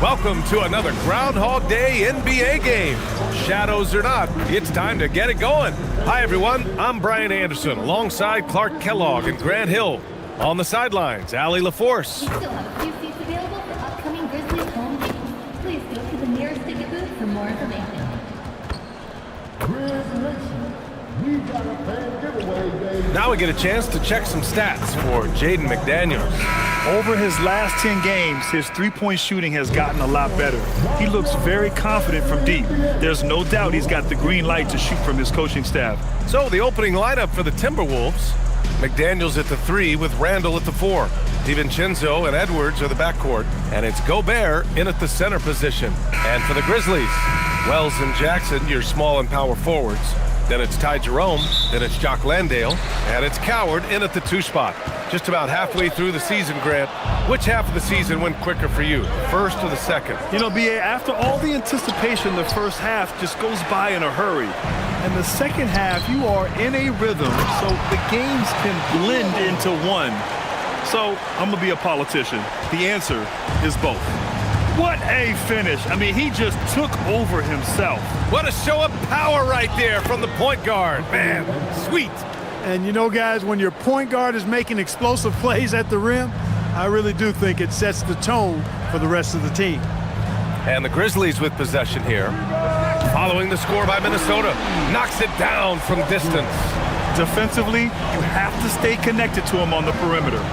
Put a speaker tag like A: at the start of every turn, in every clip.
A: Welcome to another Groundhog Day NBA game. Shadows or not, it's time to get it going. Hi everyone, I'm Brian Anderson alongside Clark Kellogg and Grant Hill. On the sidelines, Allie LaForce.
B: We still have a few seats available for upcoming Grizzlies home games. Please go to the nearest ticket booth for more information.
A: Now we get a chance to check some stats for Jaden McDaniels.
C: Over his last 10 games, his three-point shooting has gotten a lot better. He looks very confident from deep. There's no doubt he's got the green light to shoot from his coaching staff.
A: So the opening lineup for the Timberwolves, McDaniels at the 3 with Randall at the 4. DiVincenzo and Edwards are the backcourt, and it's Gobert in at the center position. And for the Grizzlies, Wells and Jackson, your small and power forwards. Then it's Ty Jerome, then it's Jock Landale, and it's Coward in at the 2 spot. Just about halfway through the season, Grant. Which half of the season went quicker for you, the first or the second?
C: You know, B.A., after all the anticipation, the first half just goes by in a hurry. And the second half, you are in a rhythm, so the games can blend into one. So, I'm going to be a politician. The answer is both. What a finish. I mean, he just took over himself.
A: What a show of power right there from the point guard. Man, sweet.
D: And you know, guys, when your point guard is making explosive plays at the rim, I really do think it sets the tone for the rest of the team.
A: And the Grizzlies with possession here. Following the score by Minnesota. Knocks it down from distance.
C: Defensively, you have to stay connected to him on the perimeter.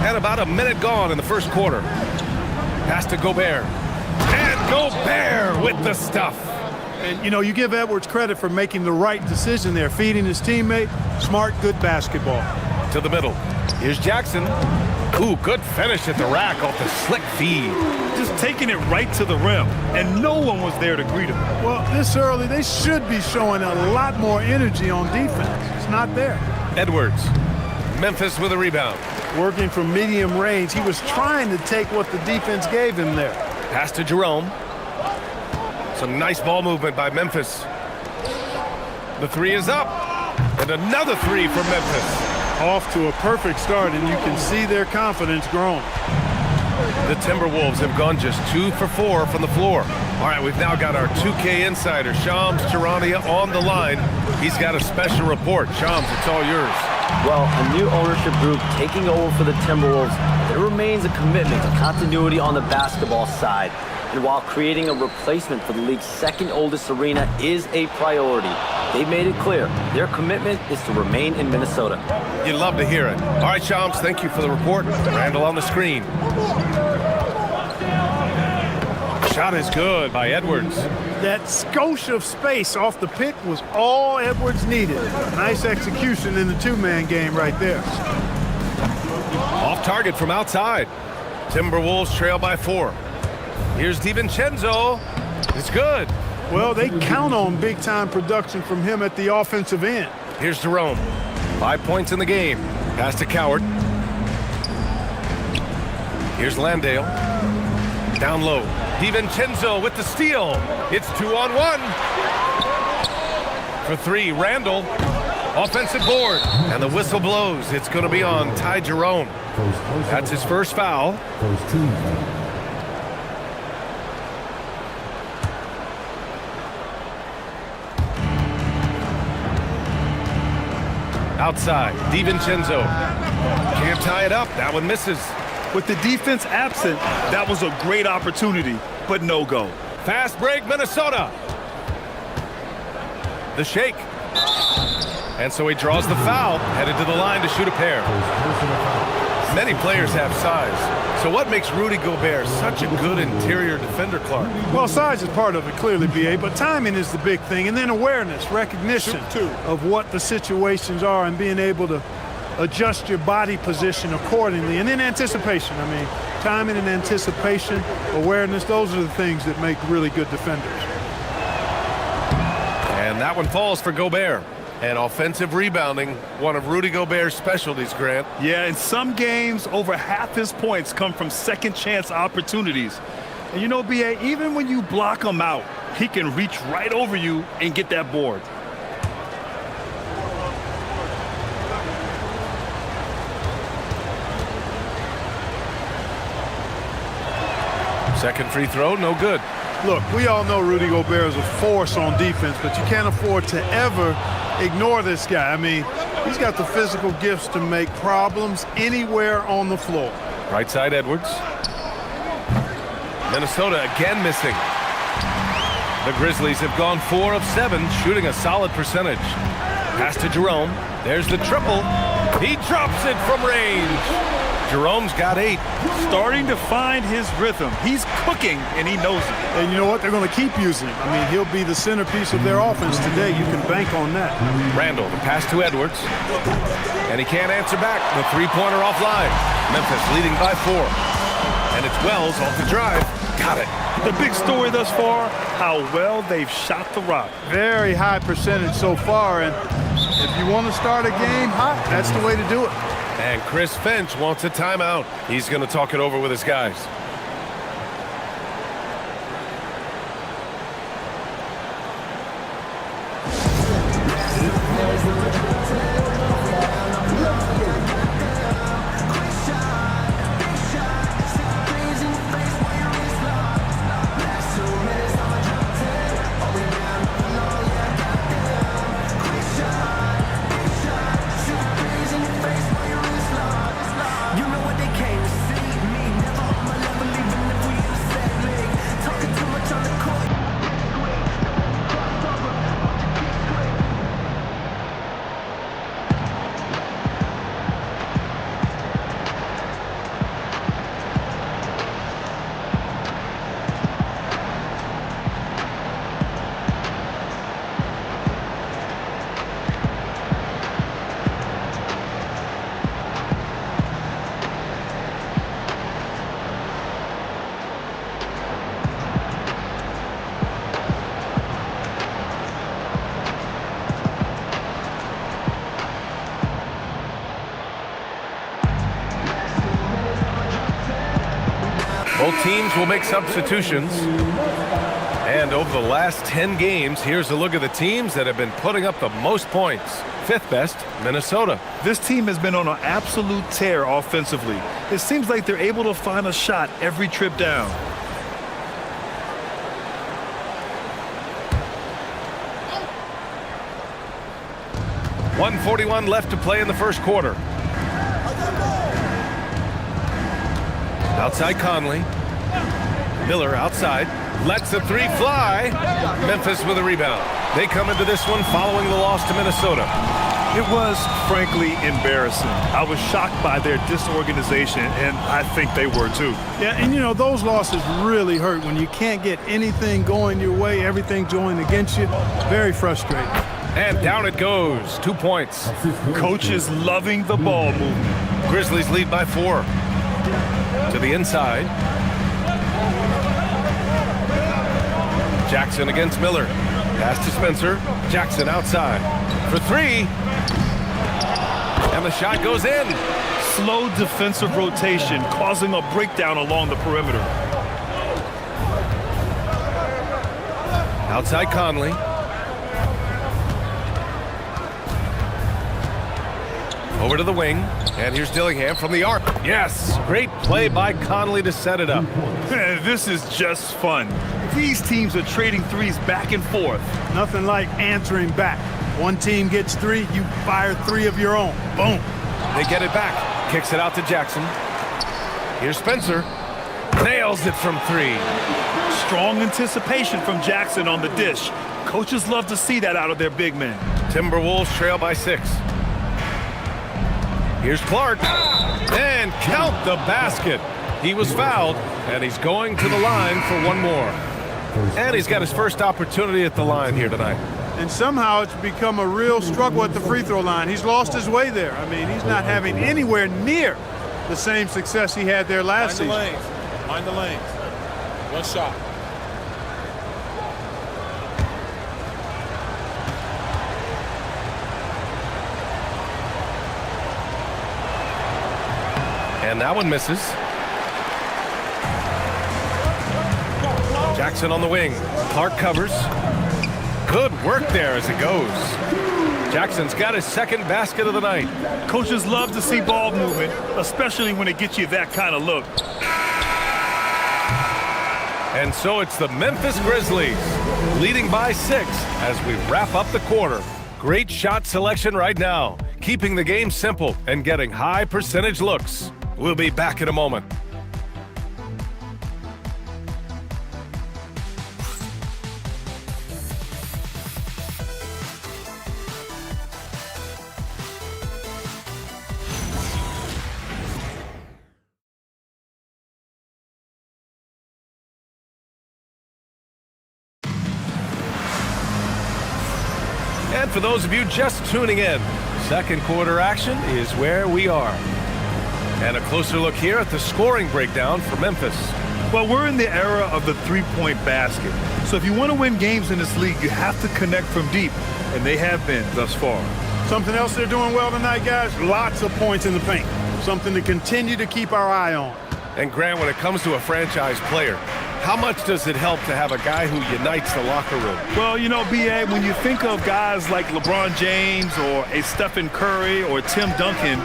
A: And about a minute gone in the first quarter. Pass to Gobert. And Gobert with the stuff.
D: And, you know, you give Edwards credit for making the right decision there, feeding his teammate. Smart, good basketball.
A: To the middle. Here's Jackson. Ooh, good finish at the rack off the slick feed.
C: Just taking it right to the rim, and no one was there to greet him.
D: Well, this early, they should be showing a lot more energy on defense. It's not there.
A: Edwards. Memphis with a rebound.
D: Working from medium range, he was trying to take what the defense gave him there.
A: Pass to Jerome. Some nice ball movement by Memphis. The 3 is up. And another 3 from Memphis.
D: Off to a perfect start, and you can see their confidence growing.
A: The Timberwolves have gone just 2 for 4 from the floor. All right, we've now got our 2K insider, Shams Charania, on the line. He's got a special report. Shams, it's all yours.
E: Well, a new ownership group taking over for the Timberwolves, there remains a commitment to continuity on the basketball side. And while creating a replacement for the league's second oldest arena is a priority, they've made it clear their commitment is to remain in Minnesota.
A: You'd love to hear it. All right, Shams, thank you for the report. Randall on the screen. Shot is good by Edwards.
D: That skosh of space off the pick was all Edwards needed. Nice execution in the 2-man game right there.
A: Off target from outside. Timberwolves trail by 4. Here's DiVincenzo. It's good.
D: Well, they count on big-time production from him at the offensive end.
A: Here's Jerome. 5 points in the game. Pass to Coward. Here's Landale. Down low. DiVincenzo with the steal. It's 2-on-1. For 3, Randall. Offensive board. And the whistle blows. It's going to be on Ty Jerome. That's his first foul. Outside, DiVincenzo. Can't tie it up. That one misses.
C: With the defense absent, that was a great opportunity, but no go.
A: Fast break, Minnesota. The shake. And so he draws the foul, headed to the line to shoot a pair. Many players have size. So what makes Rudy Gobert such a good interior defender, Clark?
D: Well, size is part of it, clearly, B.A., but timing is the big thing, and then awareness, recognition of what the situations are and being able to adjust your body position accordingly. And then anticipation. I mean, timing and anticipation, awareness, those are the things that make really good defenders.
A: And that one falls for Gobert. And offensive rebounding, one of Rudy Gobert's specialties, Grant.
C: Yeah, in some games, over half his points come from second-chance opportunities. And you know, B.A., even when you block him out, he can reach right over you and get that board.
A: Second free throw, no good.
D: Look, we all know Rudy Gobert is a force on defense, but you can't afford to ever ignore this guy. I mean, he's got the physical gifts to make problems anywhere on the floor.
A: Right side, Edwards. Minnesota again missing. The Grizzlies have gone 4 of 7, shooting a solid percentage. Pass to Jerome. There's the triple. He drops it from range. Jerome's got 8.
C: Starting to find his rhythm. He's cooking, and he knows it.
D: And you know what? They're going to keep using him. I mean, he'll be the centerpiece of their offense today. You can bank on that.
A: Randall, the pass to Edwards. And he can't answer back. The three-pointer offline. Memphis leading by 4. And it's Wells off the drive. Got it.
C: The big story thus far, how well they've shot the rock.
D: Very high percentage so far. And if you want to start a game hot, that's the way to do it.
A: And Chris Finch wants a timeout. He's going to talk it over with his guys. Both teams will make substitutions. And over the last 10 games, here's a look at the teams that have been putting up the most points. 5th best, Minnesota.
C: This team has been on an absolute tear offensively. It seems like they're able to find a shot every trip down.
A: .141 left to play in the first quarter. Outside Conley. Miller outside. Lets the three fly. Memphis with a rebound. They come into this one following the loss to Minnesota.
C: It was, frankly, embarrassing. I was shocked by their disorganization, and I think they were too.
D: Yeah, and you know, those losses really hurt when you can't get anything going your way, everything's going against you. Very frustrating.
A: And down it goes. 2 points.
C: Coach is loving the ball movement.
A: Grizzlies lead by 4. To the inside. Jackson against Miller. Pass to Spencer. Jackson outside. For 3. And the shot goes in.
C: Slow defensive rotation causing a breakdown along the perimeter.
A: Outside Conley. Over to the wing. And here's Dillingham from the arc. Yes! Great play by Conley to set it up.
C: This is just fun. These teams are trading threes back and forth.
D: Nothing like answering back. One team gets 3, you fire 3 of your own. Boom.
A: They get it back. Kicks it out to Jackson. Here's Spencer. Nails it from 3.
C: Strong anticipation from Jackson on the dish. Coaches love to see that out of their big men.
A: Timberwolves trail by 6. Here's Clark. And count the basket. He was fouled, and he's going to the line for one more. And he's got his first opportunity at the line here tonight.
D: And somehow it's become a real struggle at the free throw line. He's lost his way there. I mean, he's not having anywhere near the same success he had there last season.
F: Mind the lanes. One shot.
A: And that one misses. Jackson on the wing. Clark covers. Good work there as it goes. Jackson's got his second basket of the night.
C: Coaches love to see ball movement, especially when it gets you that kind of look.
A: And so it's the Memphis Grizzlies, leading by 6 as we wrap up the quarter. Great shot selection right now, keeping the game simple and getting high percentage looks. We'll be back in a moment. And for those of you just tuning in, second quarter action is where we are. And a closer look here at the scoring breakdown for Memphis.
C: Well, we're in the era of the three-point basket. So if you want to win games in this league, you have to connect from deep, and they have been thus far.
D: Something else they're doing well tonight, guys, lots of points in the paint. Something to continue to keep our eye on.
A: And Grant, when it comes to a franchise player, how much does it help to have a guy who unites the locker room?
C: Well, you know, B.A., when you think of guys like LeBron James or a Stephen Curry or Tim Duncan,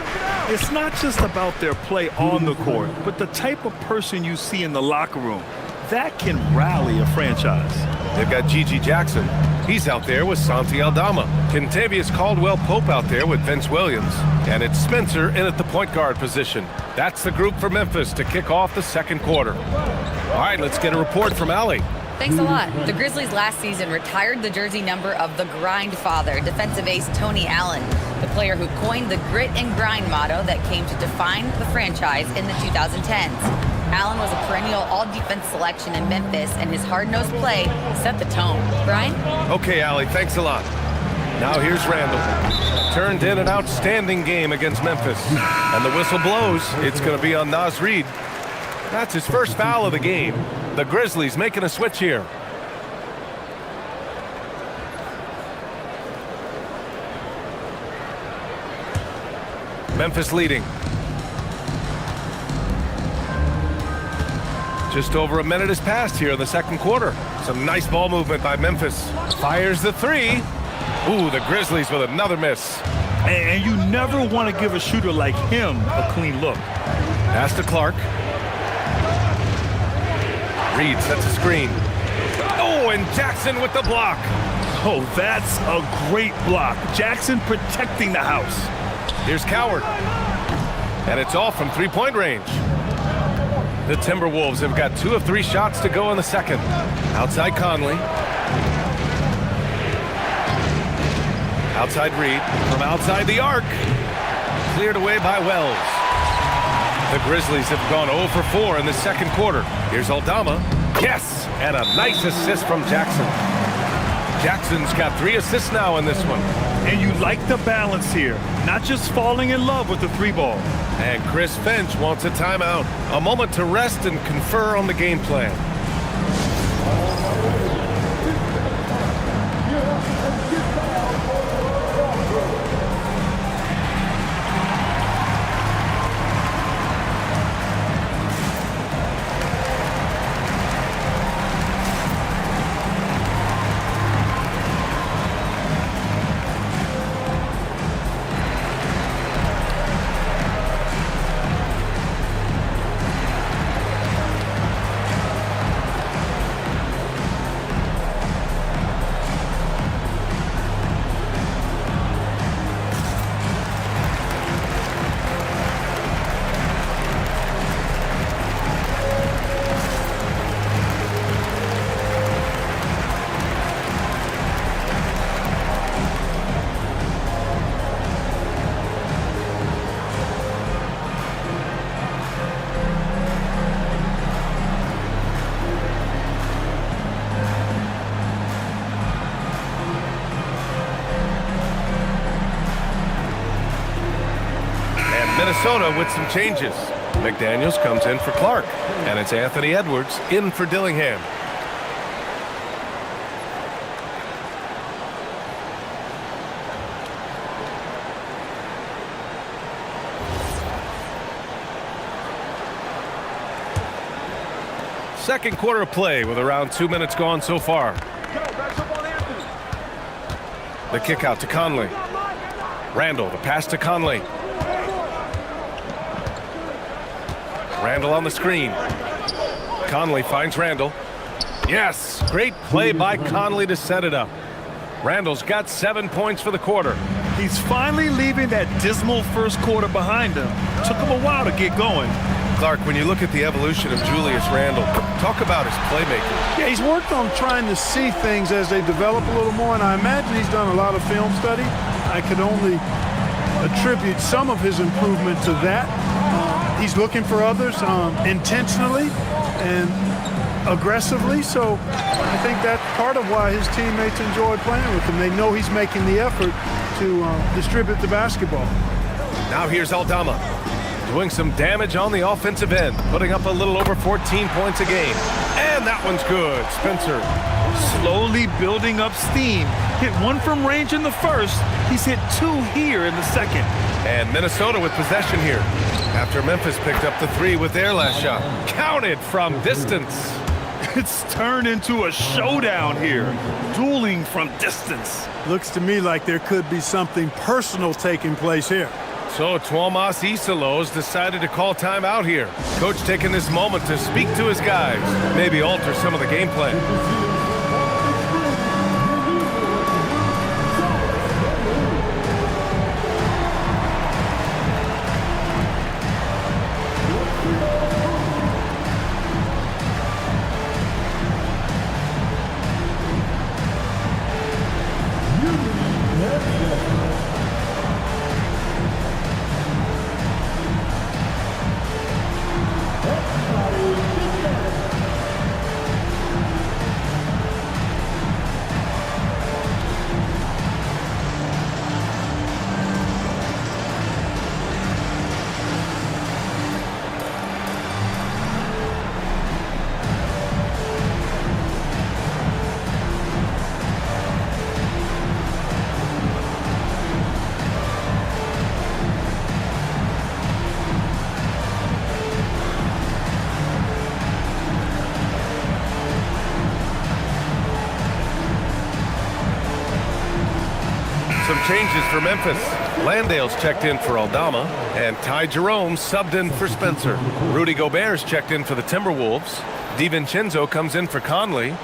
C: it's not just about their play on the court, but the type of person you see in the locker room. That can rally a franchise.
A: They've got Gigi Jackson. He's out there with Santi Aldama. Kentavious Caldwell-Pope out there with Vince Williams. And it's Spencer in at the point guard position. That's the group for Memphis to kick off the second quarter. All right, let's get a report from Allie.
G: Thanks a lot. The Grizzlies last season retired the jersey number of the grind father, defensive ace Tony Allen, the player who coined the grit and grind motto that came to define the franchise in the 2010s. Allen was a perennial all-defense selection in Memphis, and his hard-nosed play set the tone. Brian?
A: Okay, Allie, thanks a lot. Now here's Randall. Turned in an outstanding game against Memphis. And the whistle blows. It's going to be on Naz Reid. That's his first foul of the game. The Grizzlies making a switch here. Memphis leading. Just over a minute has passed here in the second quarter. Some nice ball movement by Memphis. Fires the three. Ooh, the Grizzlies with another miss.
C: And you never want to give a shooter like him a clean look.
A: Pass to Clark. Reid sets a screen. Oh, and Jackson with the block.
C: Oh, that's a great block. Jackson protecting the house.
A: Here's Coward. And it's all from three-point range. The Timberwolves have got 2 of 3 shots to go in the second. Outside Conley. Outside Reid. From outside the arc. Cleared away by Wells. The Grizzlies have gone 0 for 4 in the second quarter. Here's Aldama. Yes! And a nice assist from Jackson. Jackson's got 3 assists now in this one.
C: And you like the balance here. Not just falling in love with the 3-ball.
A: And Chris Finch wants a timeout. A moment to rest and confer on the game plan. Minnesota with some changes. McDaniels comes in for Clark, and it's Anthony Edwards in for Dillingham. Second quarter of play with around 2 minutes gone so far. The kick out to Conley. Randall, the pass to Conley. Randall on the screen. Conley finds Randall. Yes, great play by Conley to set it up. Randall's got 7 points for the quarter.
C: He's finally leaving that dismal first quarter behind him. Took him a while to get going.
A: Clark, when you look at the evolution of Julius Randle, talk about his playmaking.
D: Yeah, he's worked on trying to see things as they develop a little more, and I imagine he's done a lot of film study. I could only attribute some of his improvement to that. He's looking for others intentionally and aggressively, so I think that's part of why his teammates enjoy playing with him. They know he's making the effort to distribute the basketball.
A: Now here's Aldama, doing some damage on the offensive end, putting up a little over 14 points a game. And that one's good. Spencer
C: slowly building up steam. Hit one from range in the first. He's hit two here in the second.
A: And Minnesota with possession here after Memphis picked up the three with their last shot. Counted from distance.
C: It's turned into a showdown here. Dueling from distance.
D: Looks to me like there could be something personal taking place here.
A: So Tuomas Isalos decided to call timeout here. Coach taking this moment to speak to his guys, maybe alter some of the game plan. Some changes for Memphis. Landale's checked in for Aldama, and Ty Jerome subbed in for Spencer. Rudy Gobert's checked in for the Timberwolves. DiVincenzo comes in for Conley.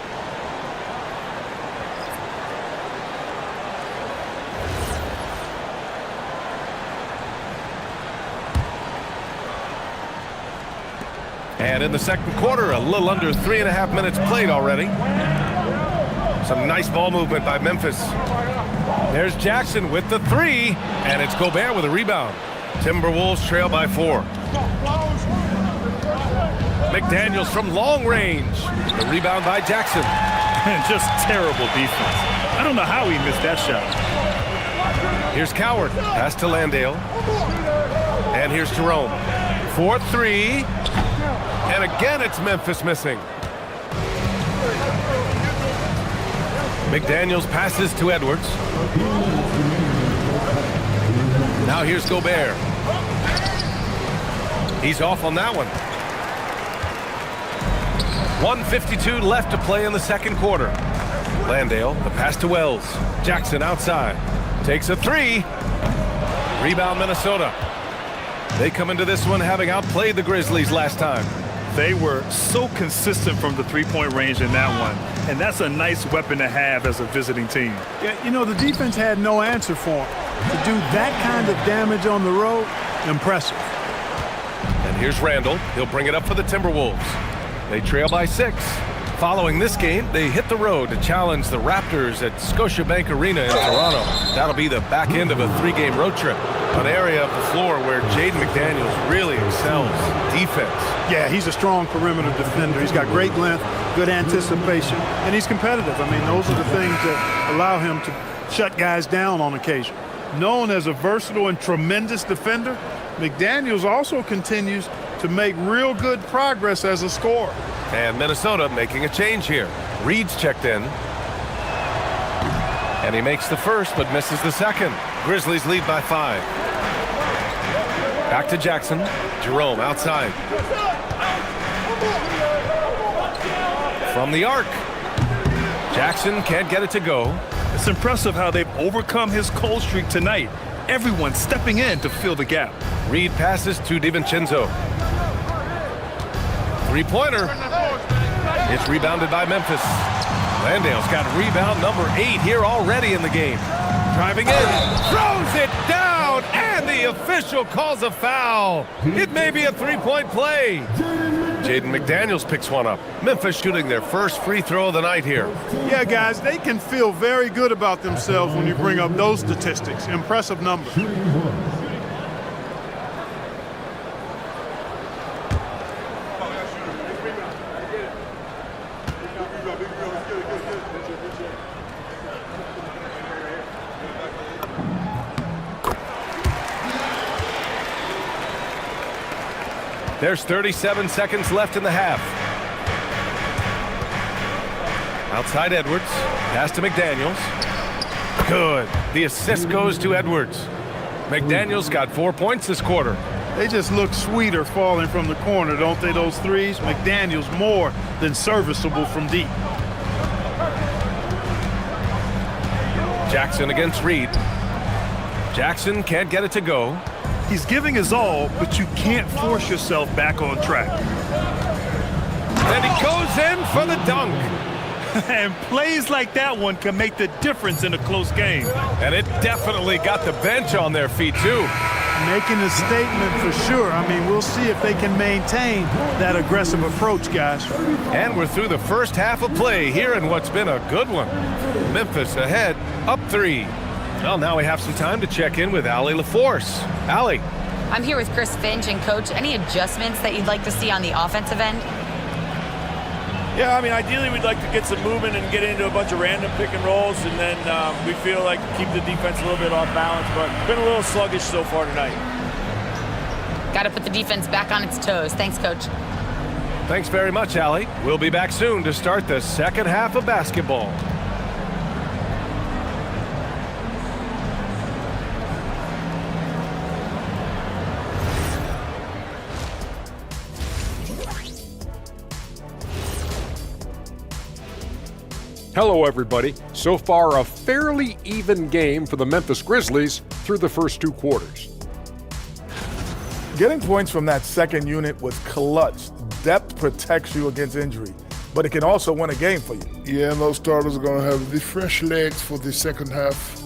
A: And in the second quarter, a little under 3.5 minutes played already. Some nice ball movement by Memphis. There's Jackson with the three, and it's Gobert with a rebound. Timberwolves trail by 4. McDaniels from long range. The rebound by Jackson.
C: And just terrible defense. I don't know how he missed that shot.
A: Here's Coward. Pass to Landale. And here's Jerome. 4-3. And again, it's Memphis missing. McDaniels passes to Edwards. Now here's Gobert. He's off on that one. 1:52 left to play in the second quarter. Landale, the pass to Wells. Jackson outside. Takes a three. Rebound Minnesota. They come into this one having outplayed the Grizzlies last time.
C: They were so consistent from the three-point range in that one. And that's a nice weapon to have as a visiting team.
D: Yeah, you know, the defense had no answer for him. To do that kind of damage on the road, impressive.
A: And here's Randall. He'll bring it up for the Timberwolves. They trail by 6. Following this game, they hit the road to challenge the Raptors at Scotiabank Arena in Toronto. That'll be the back end of a 3-game road trip. An area of the floor where Jaden McDaniels really excels. Defense.
D: Yeah, he's a strong perimeter defender. He's got great length, good anticipation, and he's competitive. I mean, those are the things that allow him to shut guys down on occasion. Known as a versatile and tremendous defender, McDaniels also continues to make real good progress as a scorer.
A: And Minnesota making a change here. Reed's checked in. And he makes the first, but misses the second. Grizzlies lead by 5. Back to Jackson. Jerome outside. From the arc. Jackson can't get it to go.
C: It's impressive how they've overcome his cold streak tonight. Everyone stepping in to fill the gap.
A: Reed passes to DiVincenzo. Three-pointer. It's rebounded by Memphis. Landale's got rebound number 8 here already in the game. Driving in, throws it down, and the official calls a foul. It may be a three-point play. Jaden McDaniels picks one up. Memphis shooting their first free throw of the night here.
D: Yeah, guys, they can feel very good about themselves when you bring up those statistics. Impressive numbers.
A: There's 37 seconds left in the half. Outside Edwards, pass to McDaniels. Good. The assist goes to Edwards. McDaniels got 4 points this quarter.
D: They just look sweeter falling from the corner, don't they, those threes? McDaniels more than serviceable from deep.
A: Jackson against Reed. Jackson can't get it to go.
C: He's giving his all, but you can't force yourself back on track.
A: And he goes in for the dunk.
C: And plays like that one can make the difference in a close game.
A: And it definitely got the bench on their feet, too.
D: Making a statement for sure. I mean, we'll see if they can maintain that aggressive approach, guys.
A: And we're through the first half of play here in what's been a good one. Memphis ahead, up 3. Well, now we have some time to check in with Allie LaForce. Allie.
G: I'm here with Chris Finch, and Coach, any adjustments that you'd like to see on the offensive end?
H: Yeah, I mean, ideally we'd like to get some movement and get into a bunch of random pick and rolls, and then we feel like keep the defense a little bit off balance, but been a little sluggish so far tonight.
G: Got to put the defense back on its toes. Thanks, Coach.
A: Thanks very much, Allie. We'll be back soon to start the second half of basketball.
I: Hello, everybody. So far, a fairly even game for the Memphis Grizzlies through the first 2 quarters.
J: Getting points from that second unit was clutch. Depth protects you against injury, but it can also win a game for you.
K: Yeah, and those starters are going to have the fresh legs for the second half.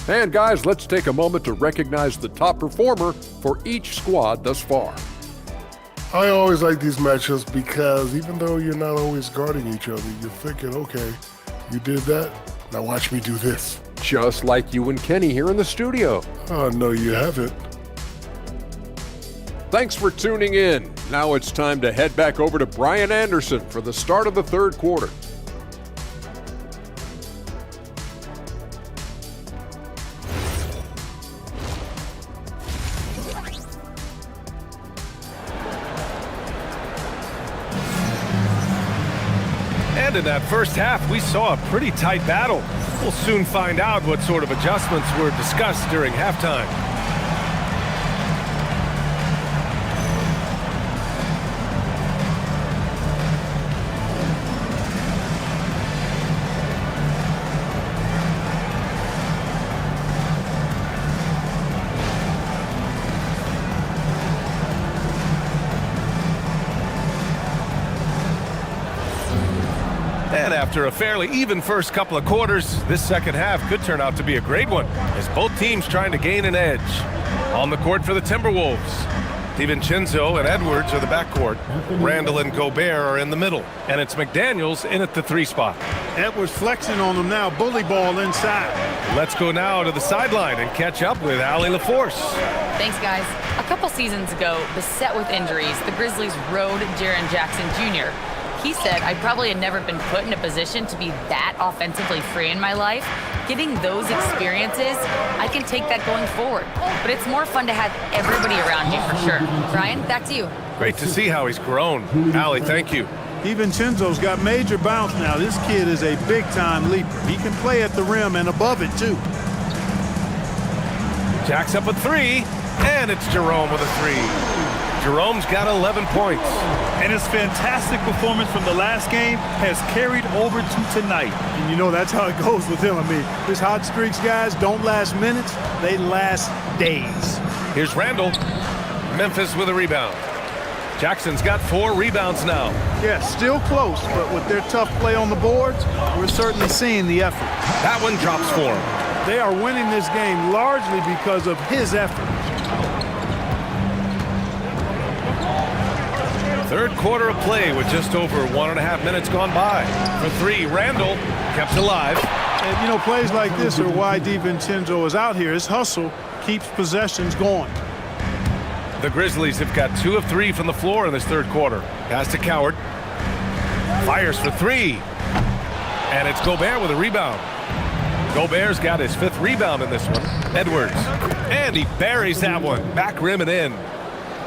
I: And guys, let's take a moment to recognize the top performer for each squad thus far.
K: I always like these matchups because even though you're not always guarding each other, you're thinking, okay, you did that, now watch me do this.
I: Just like you and Kenny here in the studio.
K: Oh, no, you haven't.
I: Thanks for tuning in. Now it's time to head back over to Brian Anderson for the start of the third quarter.
A: And in that first half, we saw a pretty tight battle. We'll soon find out what sort of adjustments were discussed during halftime. And after a fairly even first couple of quarters, this second half could turn out to be a great one, as both teams trying to gain an edge. On the court for the Timberwolves, DiVincenzo and Edwards are the backcourt. Randall and Gobert are in the middle, and it's McDaniels in at the 3 spot.
D: Edwards flexing on them now, bully ball inside.
A: Let's go now to the sideline and catch up with Allie LaForce.
G: Thanks, guys. A couple seasons ago, beset with injuries, the Grizzlies rode Jaren Jackson Jr. He said, I probably had never been put in a position to be that offensively free in my life. Getting those experiences, I can take that going forward. But it's more fun to have everybody around you for sure. Brian, back to you.
A: Great to see how he's grown. Allie, thank you.
D: DiVincenzo's got major bounce now. This kid is a big-time leaper. He can play at the rim and above it, too.
A: Jack's up a 3, and it's Jerome with a 3. Jerome's got 11 points.
C: And his fantastic performance from the last game has carried over to tonight.
D: And you know that's how it goes with him. I mean, his hot streaks, guys, don't last minutes. They last days.
A: Here's Randall. Memphis with a rebound. Jackson's got 4 rebounds now.
D: Yeah, still close, but with their tough play on the boards, we're certainly seeing the effort.
A: That one drops for him.
D: They are winning this game largely because of his effort.
A: Third quarter of play with just over 1.5 minutes gone by. For 3, Randall kept alive.
D: And, you know, plays like this are why DiVincenzo is out here. His hustle keeps possessions going.
A: The Grizzlies have got 2 of 3 from the floor in this third quarter. Pass to Coward. Fires for 3. And it's Gobert with a rebound. Gobert's got his 5th rebound in this one. Edwards. And he buries that one. Back rim and in.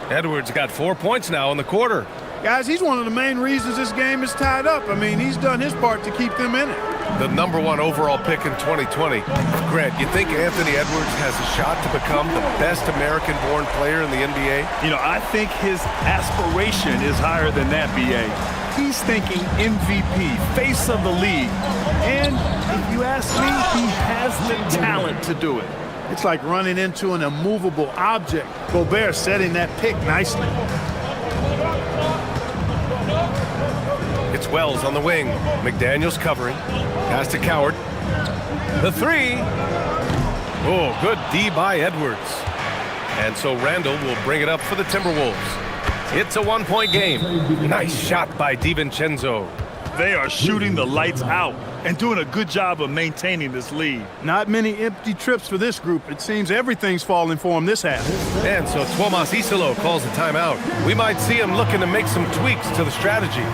A: Edwards got 4 points now in the quarter.
D: Guys, he's one of the main reasons this game is tied up. I mean, he's done his part to keep them in it.
A: The #1 overall pick in 2020. Grant, you think Anthony Edwards has a shot to become the best American-born player in the NBA?
C: You know, I think his aspiration is higher than that, BA. He's thinking MVP, face of the league. And if you ask me, he has the talent to do it.
D: It's like running into an immovable object. Gobert setting that pick nicely.
A: It's Wells on the wing. McDaniels covering. Pass to Coward. The 3. Oh, good D by Edwards. And so Randall will bring it up for the Timberwolves. It's a 1-point game. Nice shot by DiVincenzo.
C: They are shooting the lights out and doing a good job of maintaining this lead.
D: Not many empty trips for this group. It seems everything's falling for him this half.
A: And so Tomas Isolo calls the timeout. We might see him looking to make some tweaks to the strategy.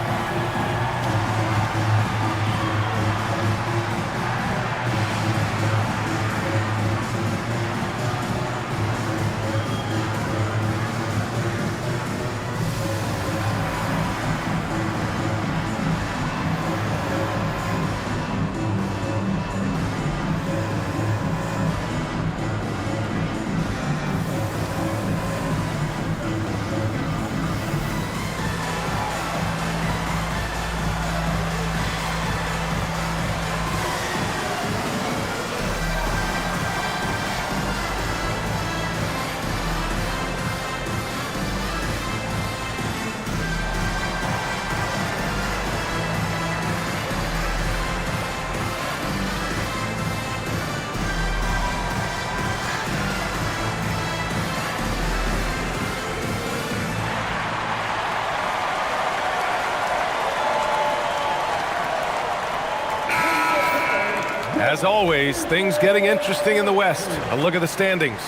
A: As always, things getting interesting in the West. A look at the standings.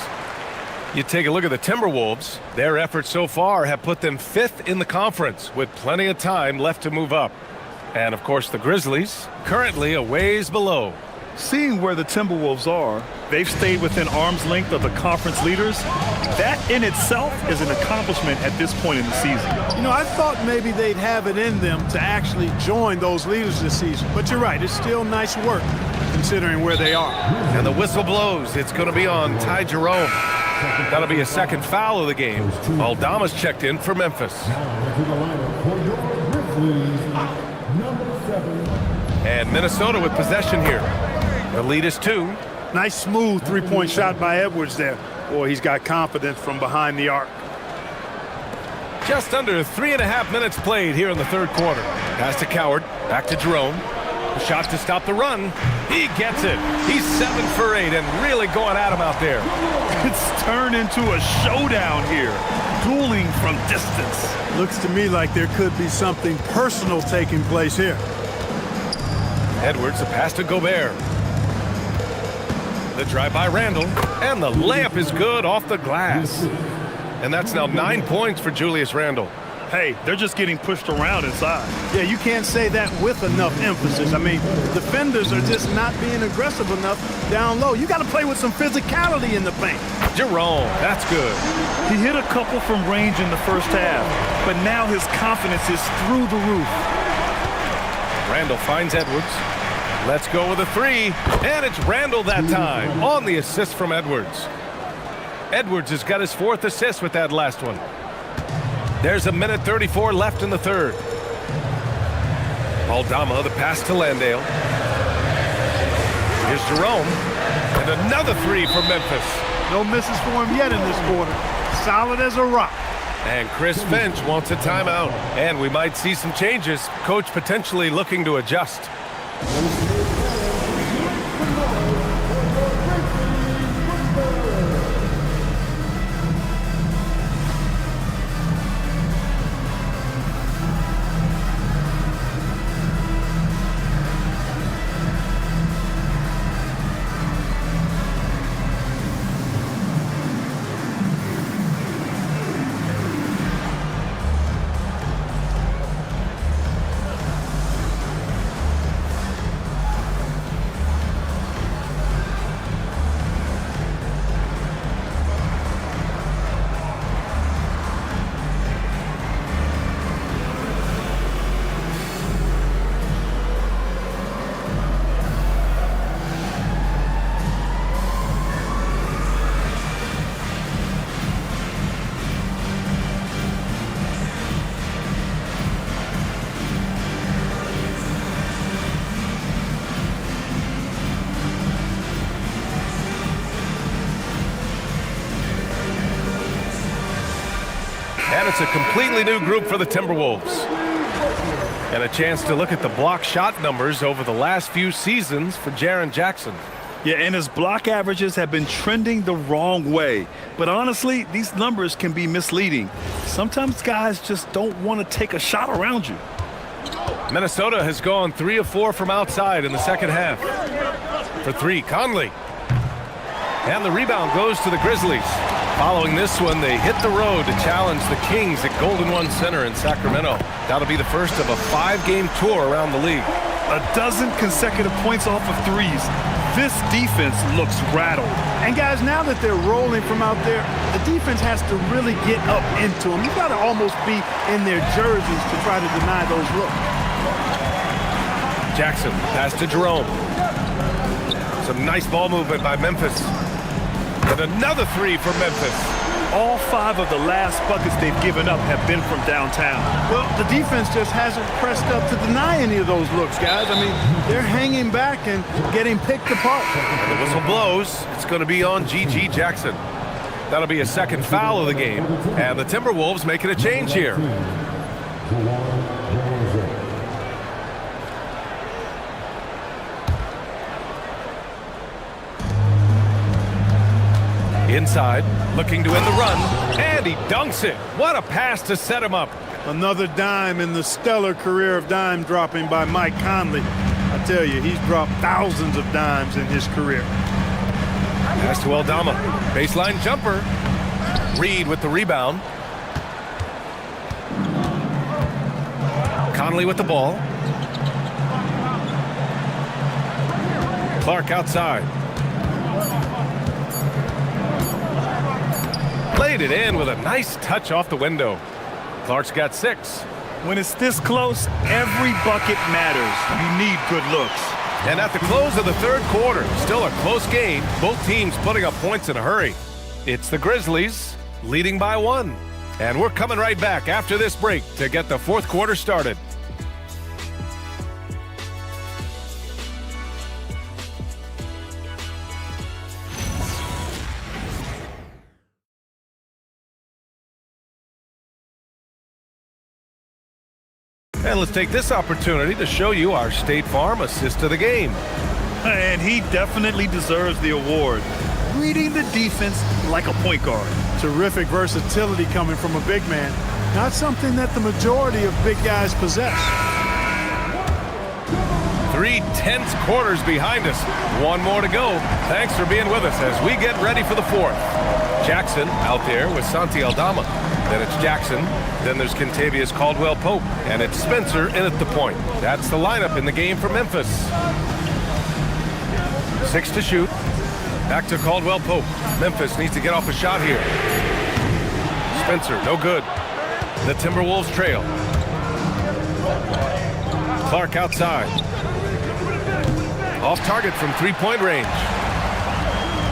A: You take a look at the Timberwolves. Their efforts so far have put them 5th in the conference with plenty of time left to move up. And of course the Grizzlies, currently a ways below.
C: Seeing where the Timberwolves are, they've stayed within arm's length of the conference leaders. That in itself is an accomplishment at this point in the season.
D: You know, I thought maybe they'd have it in them to actually join those leaders this season. But you're right, it's still nice work considering where they are.
A: And the whistle blows. It's going to be on Ty Jerome. That'll be a 2nd foul of the game. Aldama's checked in for Memphis. And Minnesota with possession here. The lead is 2.
D: Nice smooth 3-point shot by Edwards there. Boy, he's got confidence from behind the arc.
A: Just under 3.5 minutes played here in the third quarter. Pass to Coward, back to Jerome. A shot to stop the run. He gets it. He's 7 for 8 and really going at him out there.
C: It's turned into a showdown here. Dueling from distance.
D: Looks to me like there could be something personal taking place here.
A: Edwards, a pass to Gobert. The drive by Randall, and the layup is good off the glass. And that's now 9 points for Julius Randle.
C: Hey, they're just getting pushed around inside.
D: Yeah, you can't say that with enough emphasis. I mean, defenders are just not being aggressive enough down low. You got to play with some physicality in the paint.
A: Jerome, that's good.
C: He hit a couple from range in the first half, but now his confidence is through the roof.
A: Randall finds Edwards. Let's go with a 3, and it's Randall that time on the assist from Edwards. Edwards has got his 4th assist with that last one. There's 1:34 left in the third. Aldama, the pass to Landale. Here's Jerome, and another 3 for Memphis.
D: No misses for him yet in this quarter. Solid as a rock.
A: And Chris Finch wants a timeout. And we might see some changes. Coach potentially looking to adjust. And it's a completely new group for the Timberwolves. And a chance to look at the block shot numbers over the last few seasons for Jaren Jackson.
C: Yeah, and his block averages have been trending the wrong way. But honestly, these numbers can be misleading. Sometimes guys just don't want to take a shot around you.
A: Minnesota has gone 3 of 4 from outside in the second half. For 3, Conley. And the rebound goes to the Grizzlies. Following this one, they hit the road to challenge the Kings at Golden One Center in Sacramento. That'll be the first of a 5-game tour around the league.
C: 12 consecutive points off of threes. This defense looks rattled.
D: And guys, now that they're rolling from out there, the defense has to really get up into them. You've got to almost be in their jerseys to try to deny those looks.
A: Jackson, pass to Jerome. Some nice ball movement by Memphis. And another 3 for Memphis.
C: All 5 of the last buckets they've given up have been from downtown.
D: Well, the defense just hasn't pressed up to deny any of those looks, guys. I mean, they're hanging back and getting picked apart.
A: And the whistle blows. It's going to be on G.G. Jackson. That'll be a second foul of the game. And the Timberwolves making a change here. Inside, looking to end the run, and he dunks it. What a pass to set him up.
D: Another dime in the stellar career of dime dropping by Mike Conley. I tell you, he's dropped thousands of dimes in his career.
A: Pass to Aldama. Baseline jumper. Reed with the rebound. Conley with the ball. Clark outside. Played it in with a nice touch off the window. Clark's got 6.
C: When it's this close, every bucket matters. You need good looks.
A: And at the close of the third quarter, still a close game. Both teams putting up points in a hurry. It's the Grizzlies leading by 1. And we're coming right back after this break to get the fourth quarter started. And let's take this opportunity to show you our State Farm assist of the game.
C: And he definitely deserves the award. Reading the defense like a point guard.
D: Terrific versatility coming from a big man. Not something that the majority of big guys possess.
A: 3 tense quarters behind us. 1 more to go. Thanks for being with us as we get ready for the fourth. Jackson out there with Santi Aldama. Then it's Jackson. Then there's Kentavious Caldwell-Pope. And it's Spencer in at the point. That's the lineup in the game for Memphis. 6 to shoot. Back to Caldwell-Pope. Memphis needs to get off a shot here. Spencer, no good. The Timberwolves trail. Clark outside. Off target from 3-point range.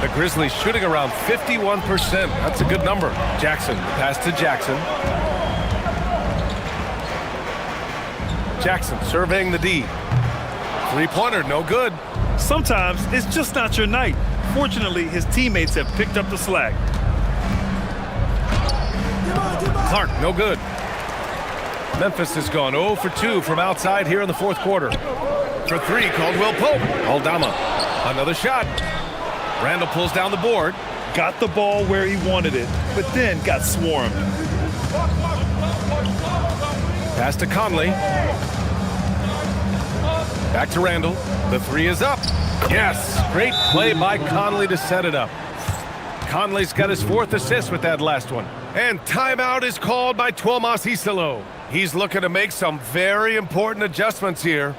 A: The Grizzlies shooting around 51%. That's a good number. Jackson, pass to Jackson. Jackson surveying the D. 3-pointer, no good.
C: Sometimes it's just not your night. Fortunately, his teammates have picked up the slack.
A: Clark, no good. Memphis has gone 0 for 2 from outside here in the fourth quarter. For 3, Caldwell Pope. Aldama, another shot. Randall pulls down the board.
C: Got the ball where he wanted it, but then got swarmed.
A: Pass to Conley. Back to Randall. The 3 is up. Yes, great play by Conley to set it up. Conley's got his 4th assist with that last one. And timeout is called by Tuomas Isalo. He's looking to make some very important adjustments here.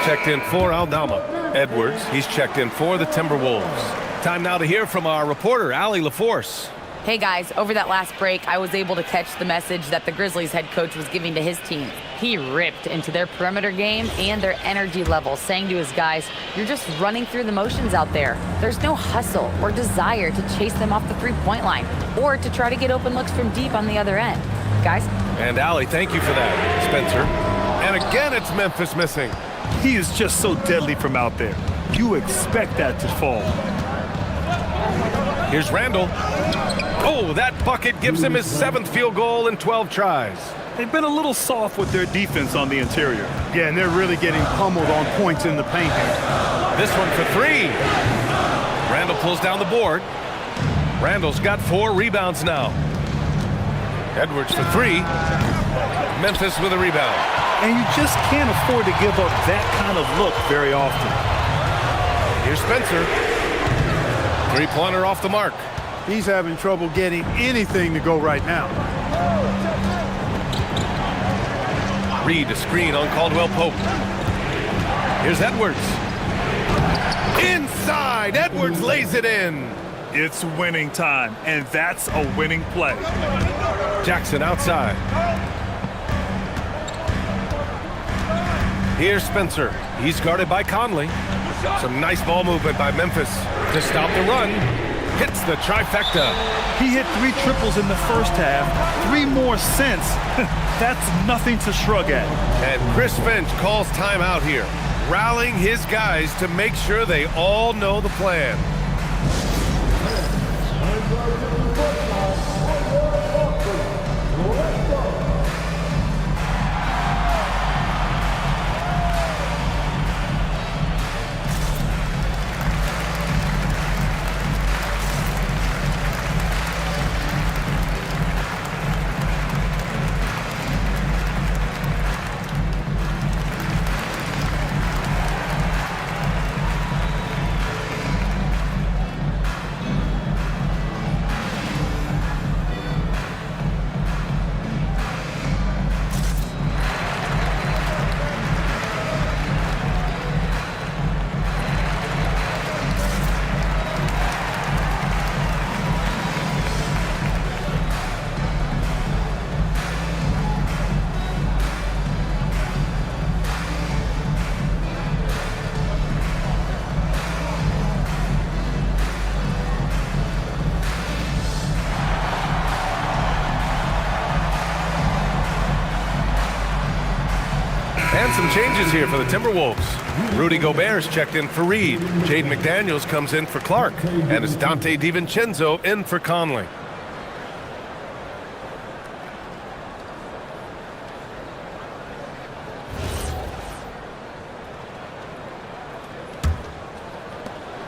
A: Checked in for Aldama. Edwards, he's checked in for the Timberwolves. Time now to hear from our reporter, Allie LaForce.
G: Hey guys, over that last break, I was able to catch the message that the Grizzlies head coach was giving to his team. He ripped into their perimeter game and their energy level, saying to his guys, you're just running through the motions out there. There's no hustle or desire to chase them off the three-point line or to try to get open looks from deep on the other end. Guys?
A: And Allie, thank you for that, Spencer. And again, it's Memphis missing.
C: He is just so deadly from out there. You expect that to fall.
A: Here's Randall. Oh, that bucket gives him his 7th field goal in 12 tries.
C: They've been a little soft with their defense on the interior.
D: Yeah, and they're really getting pummeled on points in the paint here.
A: This one for 3. Randall pulls down the board. Randall's got 4 rebounds now. Edwards for 3. Memphis with a rebound.
C: And you just can't afford to give up that kind of look very often.
A: Here's Spencer. 3-pointer off the mark.
D: He's having trouble getting anything to go right now.
A: Reed, a screen on Caldwell Pope. Here's Edwards. Inside, Edwards lays it in.
C: It's winning time, and that's a winning play.
A: Jackson outside. Here's Spencer. He's guarded by Conley. Some nice ball movement by Memphis to stop the run. Hits the trifecta.
C: He hit 3 triples in the first half, 3 more since. That's nothing to shrug at.
A: And Chris Finch calls timeout here, rallying his guys to make sure they all know the plan. And some changes here for the Timberwolves. Rudy Gobert's checked in for Reed. Jaden McDaniels comes in for Clark. And it's Dante DiVincenzo in for Conley.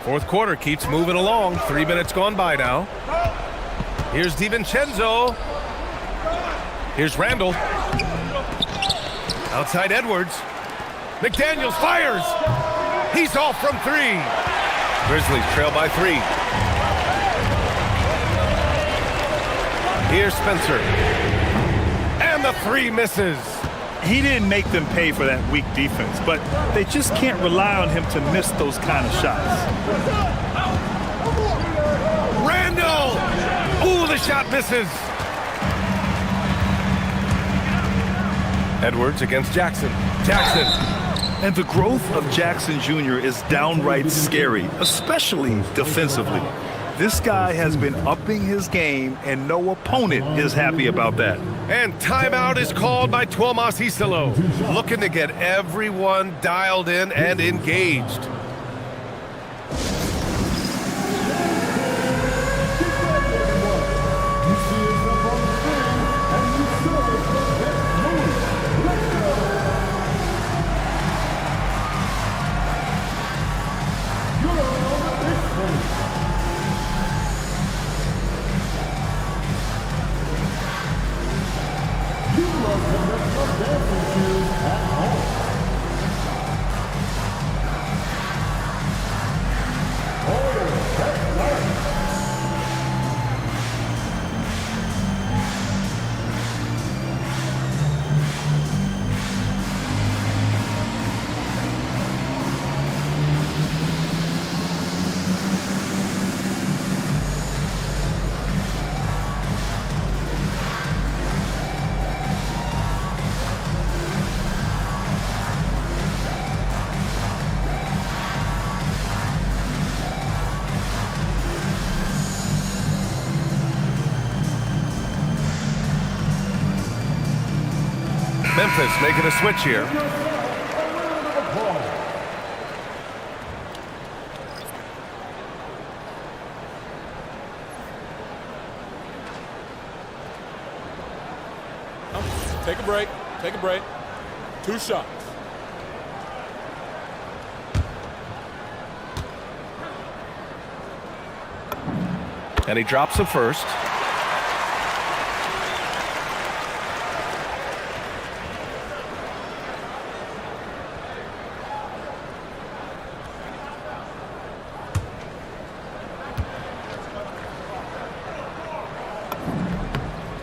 A: Fourth quarter keeps moving along. 3 minutes gone by now. Here's DiVincenzo. Here's Randall. Outside Edwards. McDaniels fires. He's off from 3. Grizzlies trail by 3. Here's Spencer. And the 3 misses.
C: He didn't make them pay for that weak defense, but they just can't rely on him to miss those kind of shots.
A: Randall! Ooh, the shot misses. Edwards against Jackson. Jackson.
C: And the growth of Jackson Jr. is downright scary, especially defensively. This guy has been upping his game, and no opponent is happy about that.
A: And timeout is called by Tuomas Isalo, looking to get everyone dialed in and engaged. Memphis making a switch here.
F: Take a break. Take a break. 2 shots.
A: And he drops the first.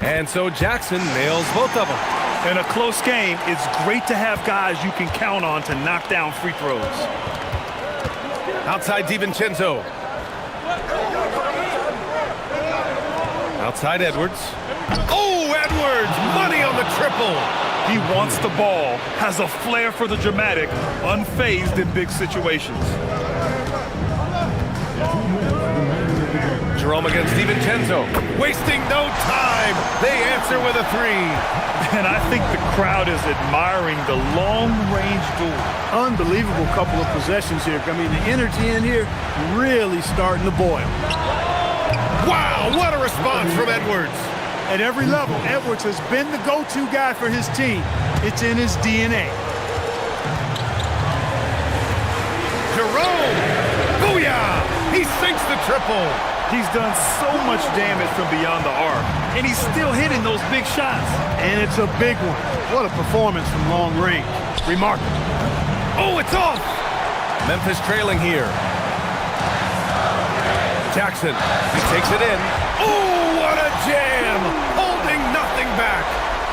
A: And so Jackson nails both of them.
C: In a close game, it's great to have guys you can count on to knock down free throws.
A: Outside DiVincenzo. Outside Edwards. Oh, Edwards! Money on the triple!
C: He wants the ball, has a flair for the dramatic, unfazed in big situations.
A: Jerome against DiVincenzo. Wasting no time. They answer with a 3.
C: And I think the crowd is admiring the long-range duel.
D: Unbelievable couple of possessions here. I mean, the energy in here really starting to boil.
A: Wow, what a response from Edwards.
D: At every level, Edwards has been the go-to guy for his team. It's in his DNA.
A: Jerome! Booyah! He sinks the triple.
C: He's done so much damage from beyond the arc, and he's still hitting those big shots.
D: And it's a big one. What a performance from long range. Remarkable.
A: Oh, it's off! Memphis trailing here. Jackson, he takes it in. Oh, what a jam! Holding nothing back.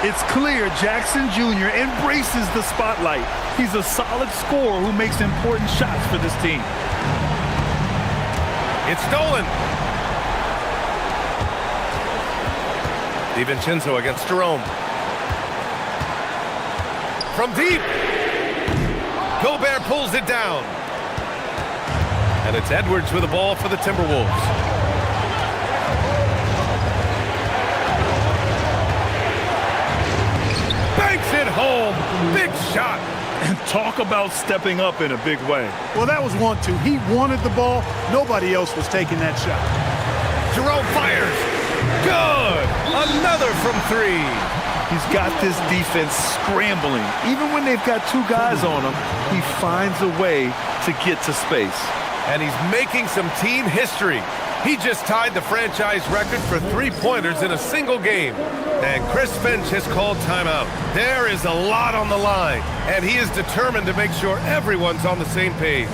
C: It's clear Jackson Jr. embraces the spotlight. He's a solid scorer who makes important shots for this team.
A: It's stolen. DiVincenzo against Jerome. From deep. Gobert pulls it down. And it's Edwards with the ball for the Timberwolves. Banks it home. Big shot.
C: And talk about stepping up in a big way.
D: Well, that was 1-2. He wanted the ball. Nobody else was taking that shot.
A: Jerome fires. Good. Another from 3.
C: He's got this defense scrambling. Even when they've got 2 guys on him, he finds a way to get to space.
A: and he's making some team history. He just tied the franchise record for three-pointers in a single game. And Chris Finch has called timeout. There is a lot on the line, and he is determined to make sure everyone's on the same page.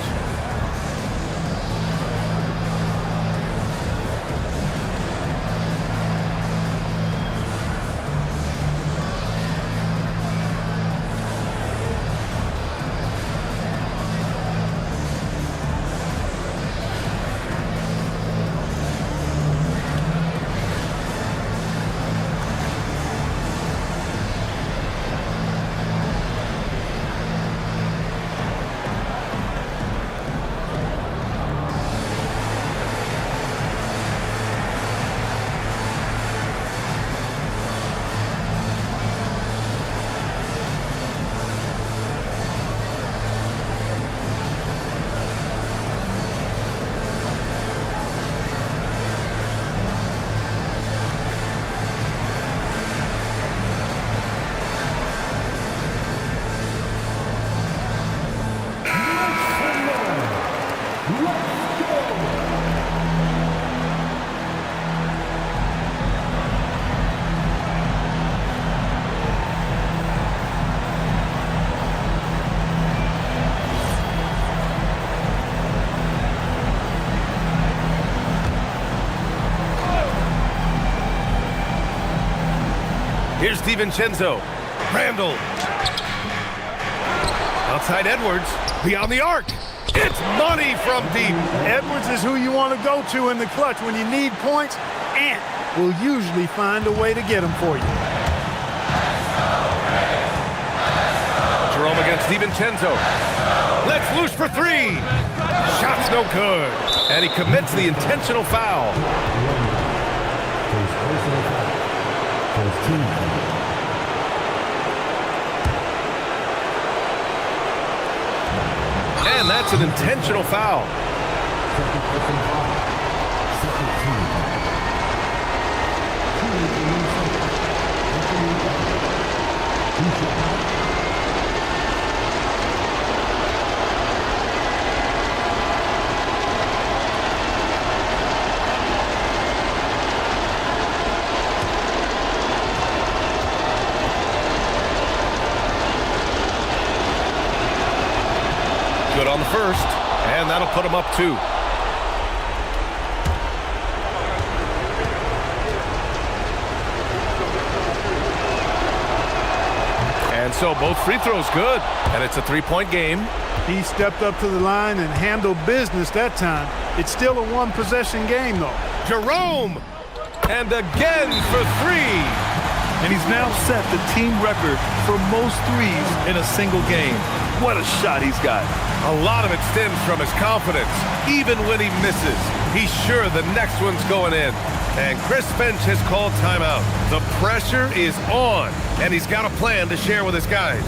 A: Here's DiVincenzo. Randall. Outside Edwards. Beyond the arc. It's money from deep.
D: Edwards is who you want to go to in the clutch. When you need points, Ant will usually find a way to get them for you.
A: Jerome against DiVincenzo. Let's loose for three. Shot's no good. And he commits the intentional foul. And that's an intentional foul. Good on the first, and that'll put him up 2. And so both free throws good, and it's a 3-point game.
D: He stepped up to the line and handled business that time. It's still a one-possession game, though.
A: Jerome! And again for 3.
C: And he's now set the team record for most threes in a single game. What a shot he's got.
A: A lot of it stems from his confidence. Even when he misses, he's sure the next one's going in. And Chris Finch has called timeout. The pressure is on, and he's got a plan to share with his guys.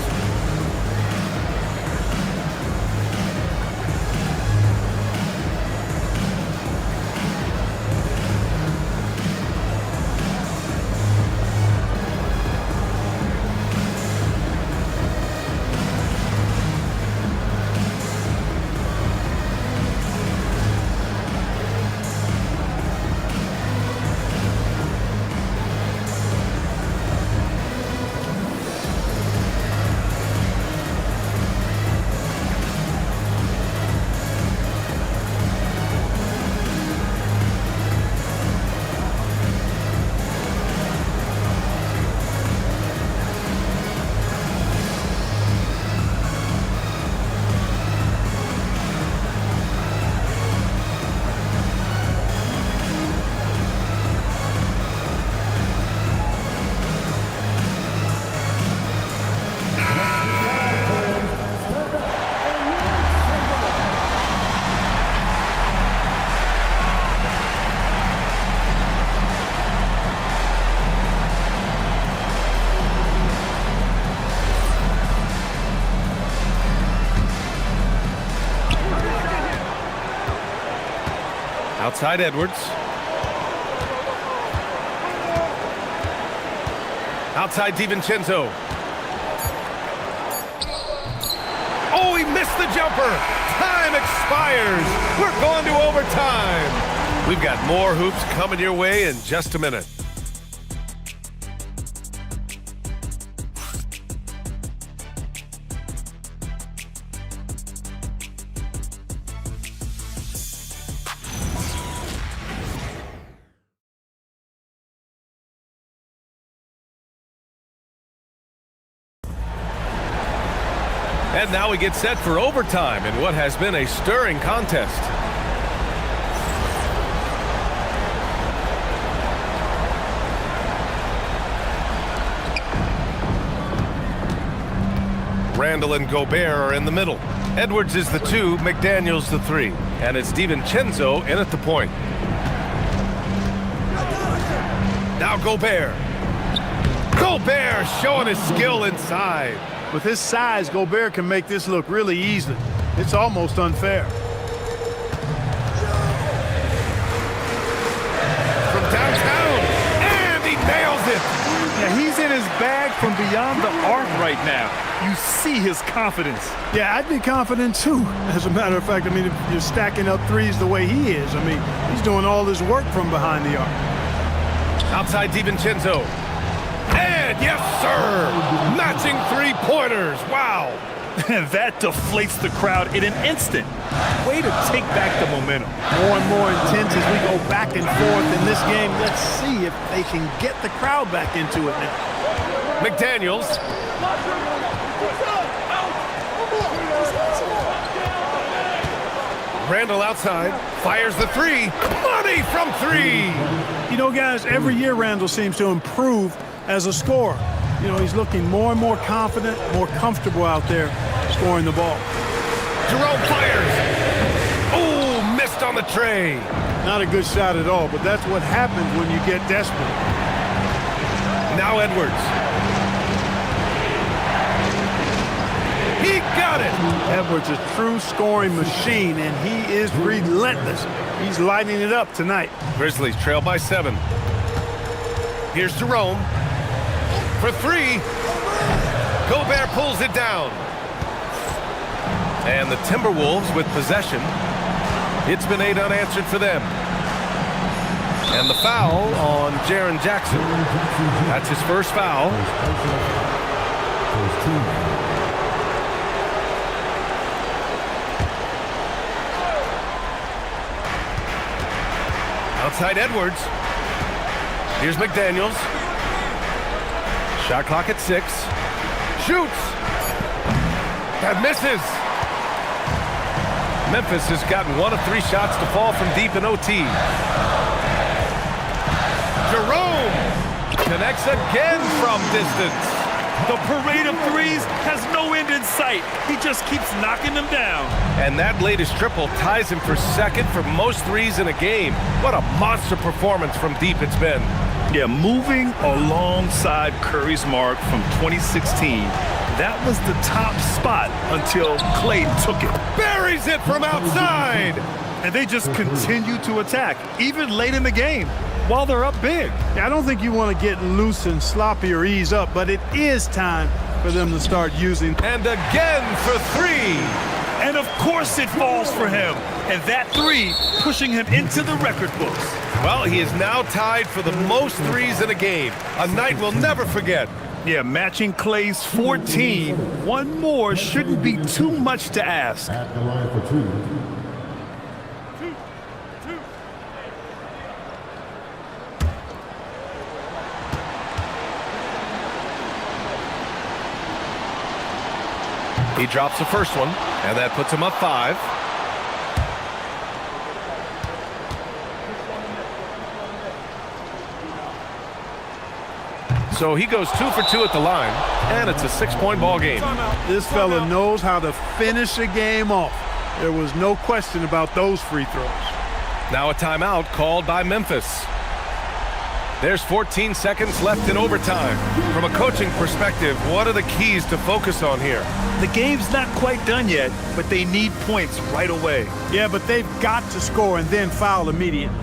A: Outside Edwards. Outside DiVincenzo. Oh, he missed the jumper. Time expires. We're going to overtime. We've got more hoops coming your way in just a minute. And now we get set for overtime in what has been a stirring contest. Randall and Gobert are in the middle. Edwards is the 2, McDaniels the 3. And it's DiVincenzo in at the point. Now Gobert. Gobert showing his skill inside.
D: With his size, Gobert can make this look really easy. It's almost unfair.
A: From downtown, and he nails it.
C: Yeah, he's in his bag from beyond the arc right now. You see his confidence.
D: Yeah, I'd be confident too. As a matter of fact, I mean, if you're stacking up threes the way he is, I mean, he's doing all his work from behind the arc.
A: Outside DiVincenzo. And yes, sir! Matching three-pointers. Wow!
C: And that deflates the crowd in an instant. Way to take back the momentum.
D: More and more intense as we go back and forth in this game. Let's see if they can get the crowd back into it now.
A: McDaniels. Randall outside, fires the 3. Money from 3!
D: You know, guys, every year Randall seems to improve as a scorer. You know, he's looking more and more confident, more comfortable out there scoring the ball.
A: Jerome fires. Oh, missed on the tray.
D: Not a good shot at all, but that's what happens when you get desperate.
A: Now Edwards. He got it.
D: Edwards is a true scoring machine, and he is relentless. He's lighting it up tonight.
A: Grizzlies trail by 7. Here's Jerome. For 3. Gobert pulls it down. And the Timberwolves with possession. It's been 8 unanswered for them. And the foul on Jaren Jackson. That's his first foul. Outside Edwards. Here's McDaniels. Shot clock at 6. Shoots. That misses. Memphis has gotten 1 of 3 shots to fall from deep in OT. Jerome connects again from distance.
C: The parade of threes has no end in sight. He just keeps knocking them down.
A: And that latest triple ties him for second for most threes in a game. What a monster performance from deep it's been.
C: Yeah, moving alongside Curry's mark from 2016. That was the top spot until Clay took it.
A: Buries it from outside.
C: And they just continue to attack, even late in the game, while they're up big.
D: I don't think you want to get loose and sloppy or ease up, but it is time for them to start using.
A: And again for 3.
C: And of course it falls for him. And that 3 pushing him into the record books.
A: Well, he is now tied for the most threes in a game. A night we'll never forget.
C: Yeah, matching Clay's 14. One more shouldn't be too much to ask.
K: At the line for 2.
A: He drops the first one, and that puts him up 5. So he goes 2 for 2 at the line, and it's a 6-point ball game.
D: This fella knows how to finish a game off. There was no question about those free throws.
A: Now a timeout called by Memphis. There's 14 seconds left in overtime. From a coaching perspective, what are the keys to focus on here?
C: The game's not quite done yet, but they need points right away.
D: Yeah, but they've got to score and then foul immediately.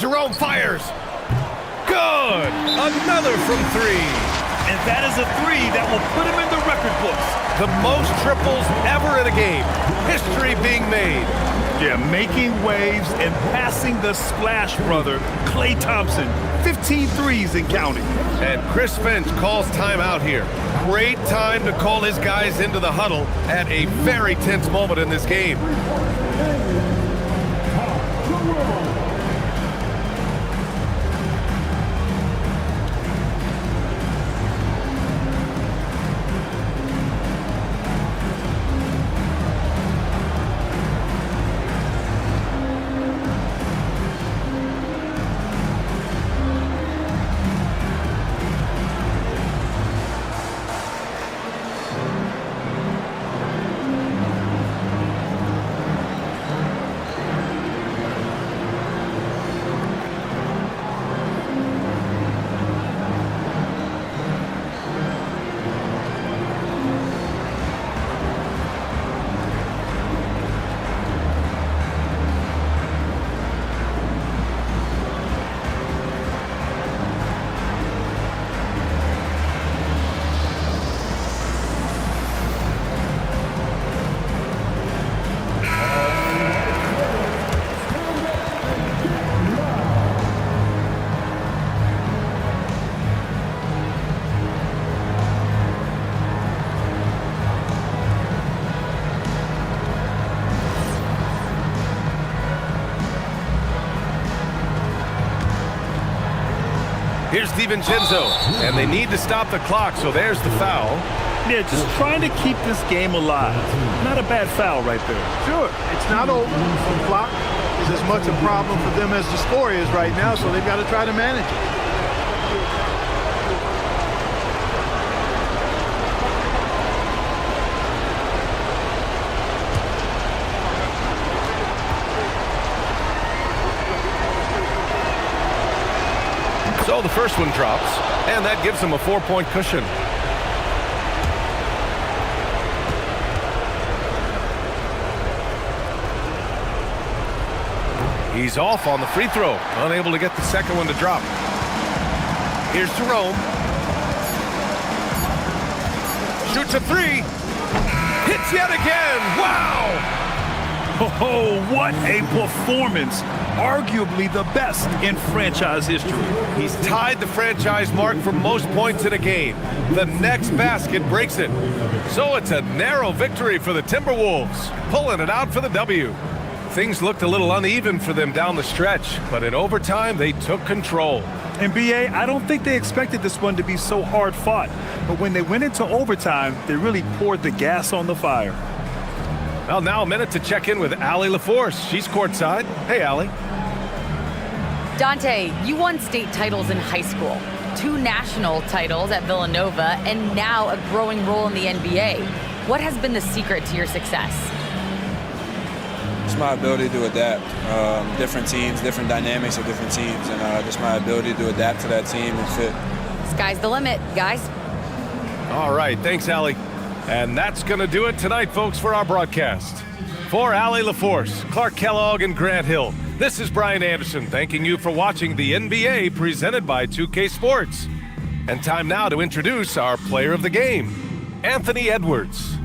A: Jerome fires. Good. Another from three.
C: And that is a three that will put him in the record books.
A: The most triples ever in a game. History being made.
C: Yeah, making waves and passing the splash brother, Klay Thompson. 15 threes and counting.
A: And Chris Finch calls timeout here. Great time to call his guys into the huddle at a very tense moment in this game. Here's DiVincenzo, and they need to stop the clock, so there's the foul.
C: Yeah, just trying to keep this game alive. Not a bad foul right there.
D: Sure, it's not over. The clock is as much a problem for them as the score is right now, so they've got to try to manage it.
A: So the first one drops, and that gives them a 4-point cushion. He's off on the free throw, unable to get the second one to drop. Here's Jerome. Shoots a three. Hits yet again. Wow!
C: Oh, what a performance. Arguably the best in franchise history.
A: He's tied the franchise mark for most points in a game. The next basket breaks it. So it's a narrow victory for the Timberwolves, pulling it out for the W. Things looked a little uneven for them down the stretch, but in overtime, they took control.
C: And BA, I don't think they expected this one to be so hard fought, but when they went into overtime, they really poured the gas on the fire.
A: Well, now a minute to check in with Allie LaForce. She's courtside. Hey, Allie.
G: Dante, you won state titles in high school, 2 national titles at Villanova, and now a growing role in the NBA. What has been the secret to your success?
L: It's my ability to adapt. Different teams, different dynamics of different teams, and just my ability to adapt to that team and fit.
G: Sky's the limit, guys.
A: All right, thanks, Allie. And that's going to do it tonight, folks, for our broadcast. For Allie LaForce, Clark Kellogg, and Grant Hill, this is Brian Anderson thanking you for watching the NBA presented by 2K Sports. And time now to introduce our player of the game, Anthony Edwards.